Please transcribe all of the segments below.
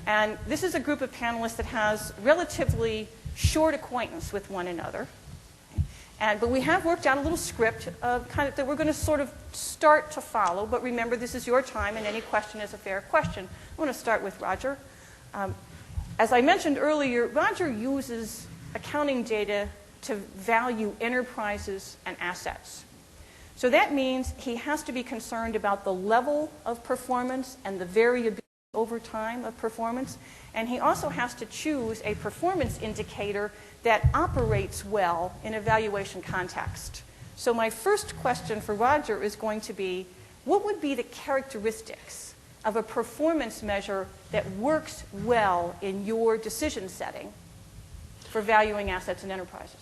And this is a group of panelists that has relatively short acquaintance with one another. But we have worked out a little script that we're going to sort of start to follow. But remember, this is your time, and any question is a fair question. I want to start with Roger. As I mentioned earlier, Roger uses accounting data to value enterprises and assets. So that means he has to be concerned about the level of performance and the variability over time of performance. And he also has to choose a performance indicator that operates well in a valuation context. So my first question for Roger is going to be, what would be the characteristics of a performance measure that works well in your decision setting for valuing assets and enterprises?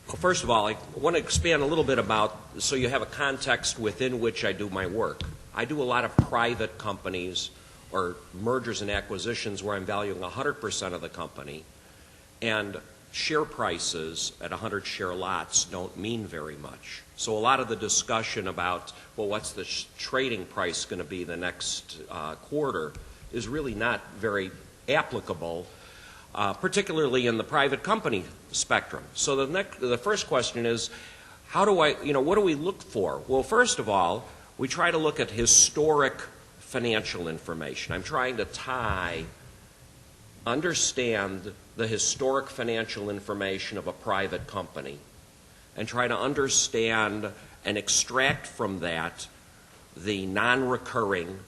Well, first of all, I want to expand a little bit about, so you have a context within which I do my work. I do a lot of private companies or mergers and acquisitions where I'm valuing 100% of the company, and share prices at 100 share lots don't mean very much. So a lot of the discussion about, well, what's the trading price going to be the next quarter is really not very applicable, particularly in the private company spectrum. So the first question is, what do we look for? Well, first of all, we try to look at historic financial information. I'm trying to understand the historic financial information of a private company and try to understand and extract from that the non-recurring,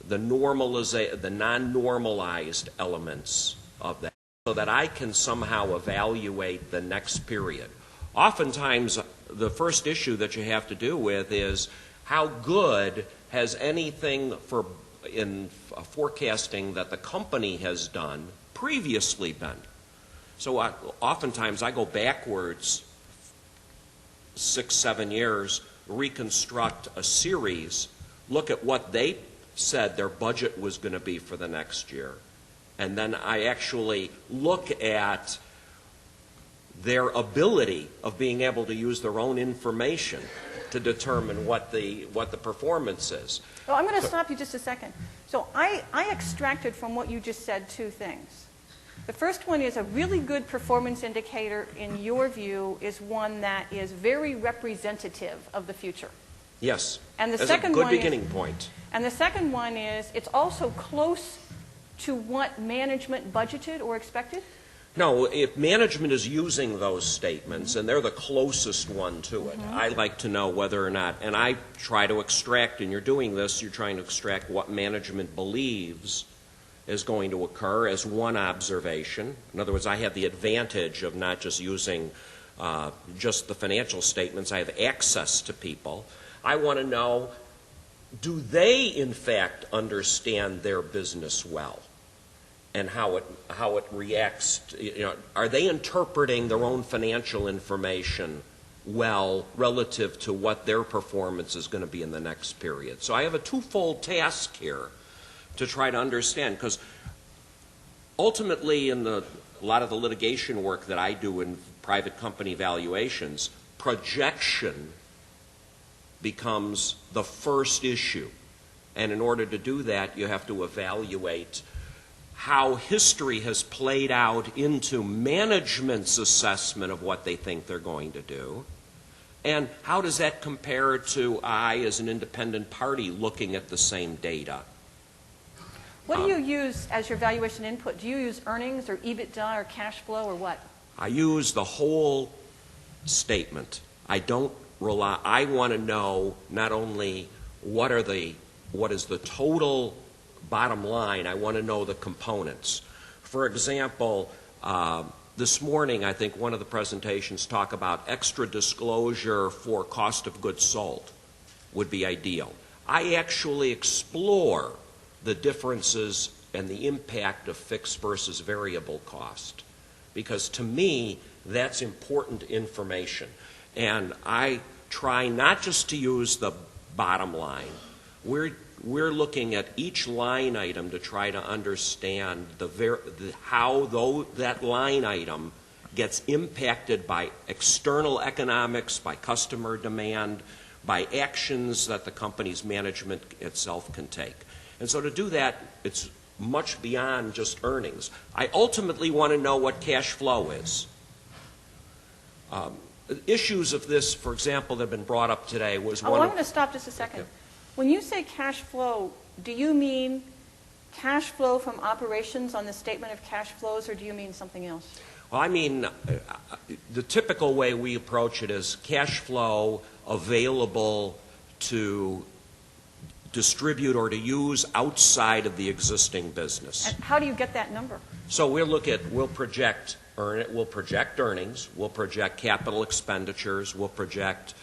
the non-normalized elements of that so that I can somehow evaluate the next period. Oftentimes, the first issue that you have to do with is how good has anything in forecasting that the company has done previously been. So oftentimes I go backwards 6-7 years, reconstruct a series, look at what they said their budget was going to be for the next year, and then I actually look at their ability of being able to use their own information to determine what the performance is. Well, I'm going to stop you just a second. So I extracted from what you just said two things. The first one is a really good performance indicator, in your view, is one that is very representative of the future. Yes. And the That's second a good one beginning point. And the second one is it's also close to what management budgeted or expected? No, if management is using those statements, and they're the closest one to it, I like to know whether or not, and I try to extract, and you're doing this, you're trying to extract what management believes is going to occur as one observation. In other words, I have the advantage of not just using just the financial statements. I have access to people. I want to know, do they in fact understand their business well? And how it reacts, are they interpreting their own financial information well relative to what their performance is going to be in the next period? So I have a twofold task here to try to understand, because ultimately in a lot of the litigation work that I do in private company valuations, projection becomes the first issue. And in order to do that, you have to evaluate how history has played out into management's assessment of what they think they're going to do, and how does that compare to I, as an independent party, looking at the same data. What do you use as your valuation input? Do you use earnings or EBITDA or cash flow or what? I use the whole statement. I don't rely. I want to know not only what is the total bottom line, I want to know the components. For example, this morning I think one of the presentations talk about extra disclosure for cost of goods sold would be ideal. I actually explore the differences and the impact of fixed versus variable cost, because to me that's important information. And I try not just to use the bottom line. We're looking at each line item to try to understand how that line item gets impacted by external economics, by customer demand, by actions that the company's management itself can take. And so to do that, it's much beyond just earnings. I ultimately want to know what cash flow is. Issues of this, for example, that have been brought up today was one. I'm going to stop just a second. Okay. When you say cash flow, do you mean cash flow from operations on the statement of cash flows, or do you mean something else? Well, I mean, the typical way we approach it is cash flow available to distribute or to use outside of the existing business. And how do you get that number? So we'll project earnings, we'll project capital expenditures, we'll project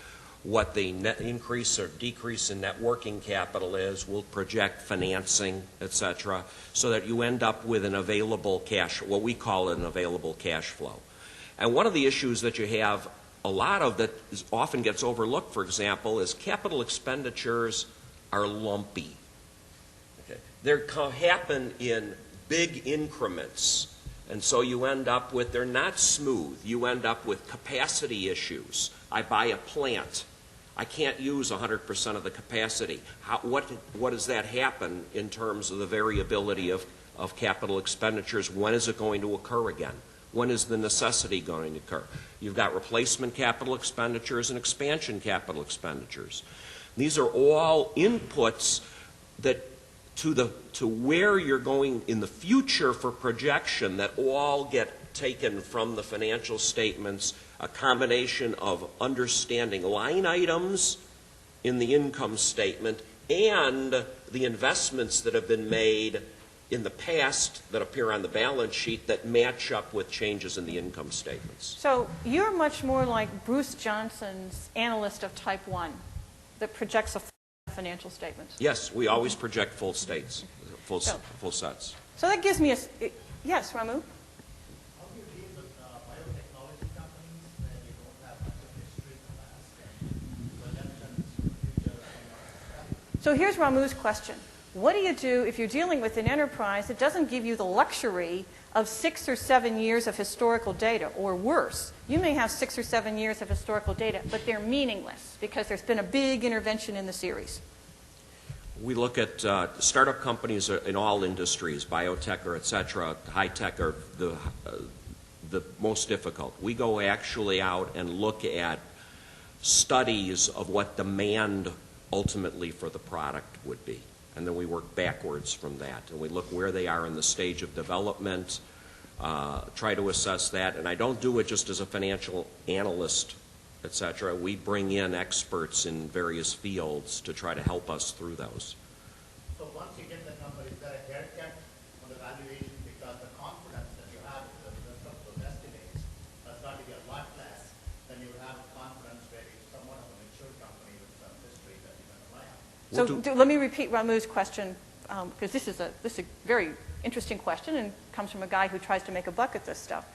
what the net increase or decrease in net working capital is, we'll project financing, etc., so that you end up with an available cash, what we call an available cash flow. And one of the issues that you have a lot of that often gets overlooked, for example, is capital expenditures are lumpy. Okay. They happen in big increments. And so you end up with, they're not smooth. You end up with capacity issues. I buy a plant. I can't use 100% of the capacity. What does that happen in terms of the variability of capital expenditures? When is it going to occur again? When is the necessity going to occur? You've got replacement capital expenditures and expansion capital expenditures. These are all inputs that to where you're going in the future for projection that all get taken from the financial statements, a combination of understanding line items in the income statement and the investments that have been made in the past that appear on the balance sheet that match up with changes in the income statements. So you're much more like Bruce Johnson's analyst of type 1 that projects a financial statements. Yes, we always project full states, full sets. So that gives me a... Yes, Ramu? How do you deal with biotechnology companies where you don't have much of history in the past and projections for the future? So here's Ramu's question. What do you do if you're dealing with an enterprise that doesn't give you the luxury of 6 or 7 years of historical data, or worse? You may have 6 or 7 years of historical data, but they're meaningless because there's been a big intervention in the series. We look at startup companies in all industries, biotech or et cetera, high tech are the most difficult. We go actually out and look at studies of what demand ultimately for the product would be. And then we work backwards from that. And we look where they are in the stage of development, try to assess that. And I don't do it just as a financial analyst, et cetera. We bring in experts in various fields to try to help us through those. So once you get that number, is there a haircut on the valuation because the confidence that you have in the result of those estimates has got to be a lot less than you would have a confidence where it's somewhat of a mature company with some history that you're going to rely on? So let me repeat Ramu's question, because this is a very interesting question and comes from a guy who tries to make a buck at this stuff.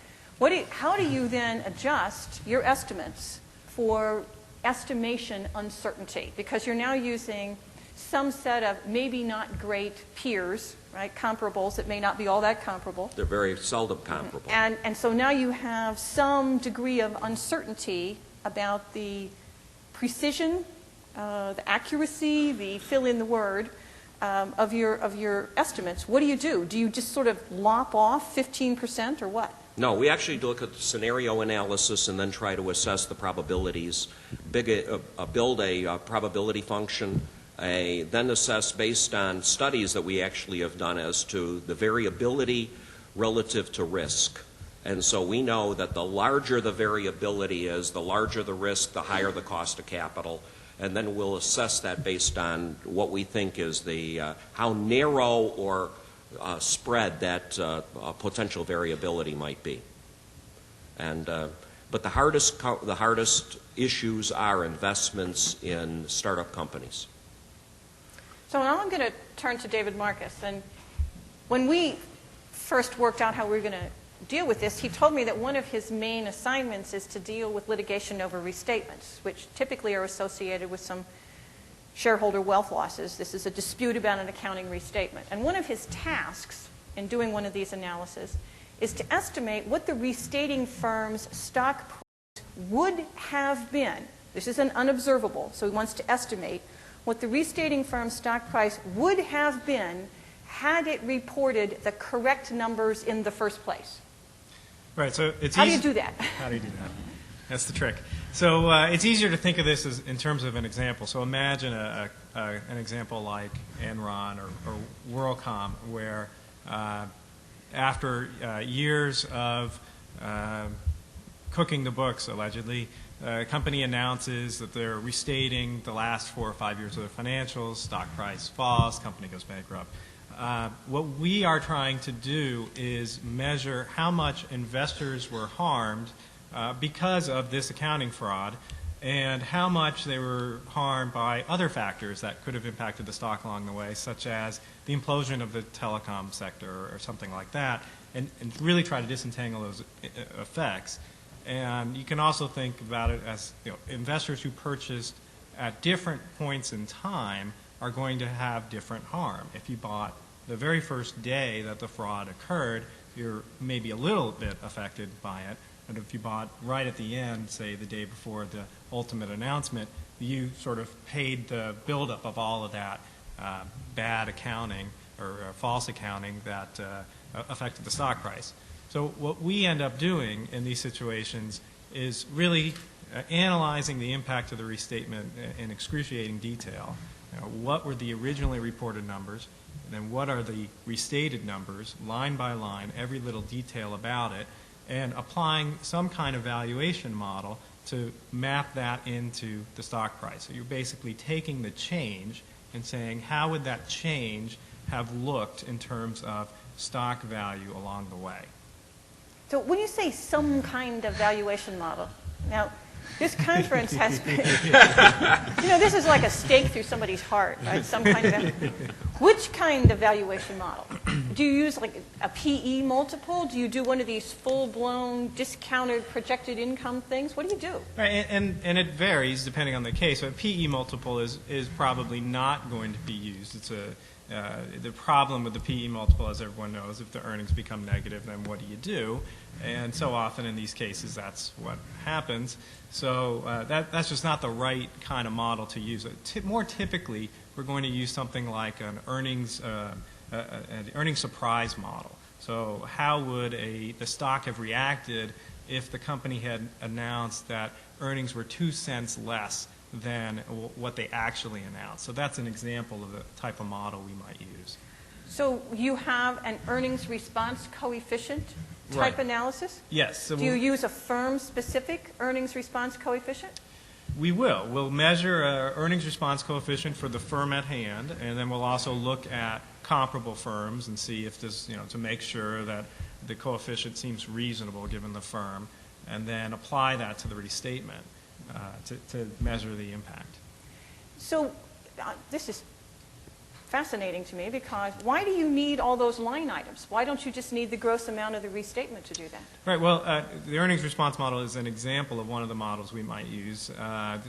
How do you then adjust your estimates for estimation uncertainty? Because you're now using some set of maybe not great peers, right, comparables that may not be all that comparable. They're very seldom comparable. And so now you have some degree of uncertainty about the precision, the accuracy, the fill in the word of your estimates. What do? Do you just sort of lop off 15% or what? No, we actually look at scenario analysis and then try to assess the probabilities, build a probability function, then assess based on studies that we actually have done as to the variability relative to risk. And so we know that the larger the variability is, the larger the risk, the higher the cost of capital. And then we'll assess that based on what we think is the how narrow or spread that potential variability might be. And but the hardest issues are investments in startup companies. So now I'm going to turn to David Marcus. And when we first worked out how we were going to deal with this, he told me that one of his main assignments is to deal with litigation over restatements, which typically are associated with some shareholder wealth losses. This is a dispute about an accounting restatement. And one of his tasks in doing one of these analyses is to estimate what the restating firm's stock price would have been. This is an unobservable, so he wants to estimate what the restating firm's stock price would have been had it reported the correct numbers in the first place? Right. So it's How do you do that? How do you do that? That's the trick. So it's easier to think of this as in terms of an example. So imagine an example like Enron or WorldCom, where after years of cooking the books, allegedly, a company announces that they're restating the last 4 or 5 years of their financials, stock price falls, company goes bankrupt. What we are trying to do is measure how much investors were harmed because of this accounting fraud, and how much they were harmed by other factors that could have impacted the stock along the way, such as the implosion of the telecom sector or something like that, and really try to disentangle those effects. And you can also think about it as, investors who purchased at different points in time are going to have different harm. If you bought the very first day that the fraud occurred, you're maybe a little bit affected by it. But if you bought right at the end, say the day before the ultimate announcement, you sort of paid the buildup of all of that bad accounting or false accounting that affected the stock price. So what we end up doing in these situations is really analyzing the impact of the restatement in excruciating detail. What were the originally reported numbers, and then what are the restated numbers, line by line, every little detail about it, and applying some kind of valuation model to map that into the stock price. So you're basically taking the change and saying, how would that change have looked in terms of stock value along the way? So when you say some kind of valuation model, now this conference has been, this is like a stake through somebody's heart, right? Some kind of, which kind of valuation model? Do you use like a PE multiple? Do you do one of these full-blown discounted projected income things? What do you do? Right, and it varies depending on the case. A PE multiple is probably not going to be used. It's the problem with the PE multiple, as everyone knows, if the earnings become negative, then what do you do? And so often in these cases, that's what happens. So that's just not the right kind of model to use. More typically, we're going to use something like an earnings surprise model. So how would the stock have reacted if the company had announced that earnings were 2 cents less than what they actually announced? So that's an example of the type of model we might use. So you have an earnings response coefficient type analysis? Yes. So do you use a firm-specific earnings response coefficient? We will. We'll measure an earnings response coefficient for the firm at hand, and then we'll also look at comparable firms and see if this, to make sure that the coefficient seems reasonable given the firm, and then apply that to the restatement to measure the impact. So this is fascinating to me, because why do you need all those line items? Why don't you just need the gross amount of the restatement to do that? Right. Well, the earnings response model is an example of one of the models we might use.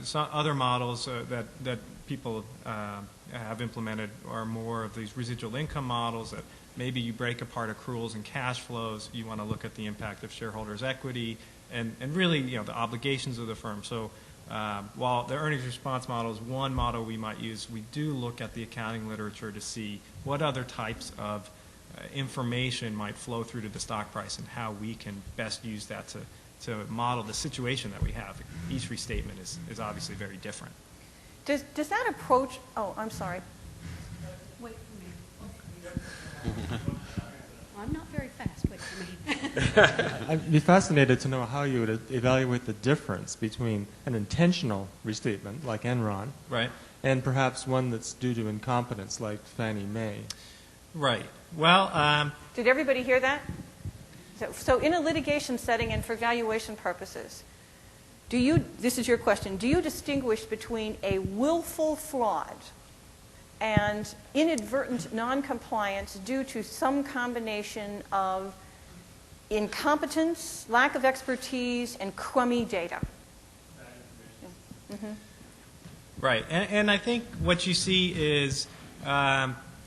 Some other models that people have implemented are more of these residual income models that maybe you break apart accruals and cash flows. You want to look at the impact of shareholders' equity and really the obligations of the firm. So while the earnings response model is one model we might use, we do look at the accounting literature to see what other types of information might flow through to the stock price and how we can best use that to model the situation that we have. Each restatement is obviously very different. Does that approach, I'm sorry. Wait a minute. I'm not very fast. Wait for me. I'd be fascinated to know how you would evaluate the difference between an intentional restatement, like Enron, right, and perhaps one that's due to incompetence, like Fannie Mae. Right. Well, did everybody hear that? So in a litigation setting and for valuation purposes, this is your question, do you distinguish between a willful fraud and inadvertent noncompliance due to some combination of incompetence, lack of expertise, and crummy data? Mm-hmm. Right. And I think what you see is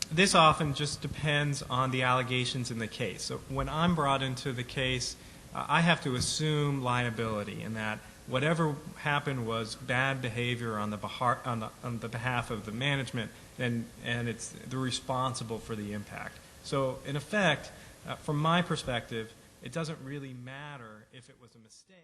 this often just depends on the allegations in the case. So when I'm brought into the case, I have to assume liability in that whatever happened was bad behavior on the behalf of the management, and it's they're responsible for the impact. So in effect, from my perspective, it doesn't really matter if it was a mistake.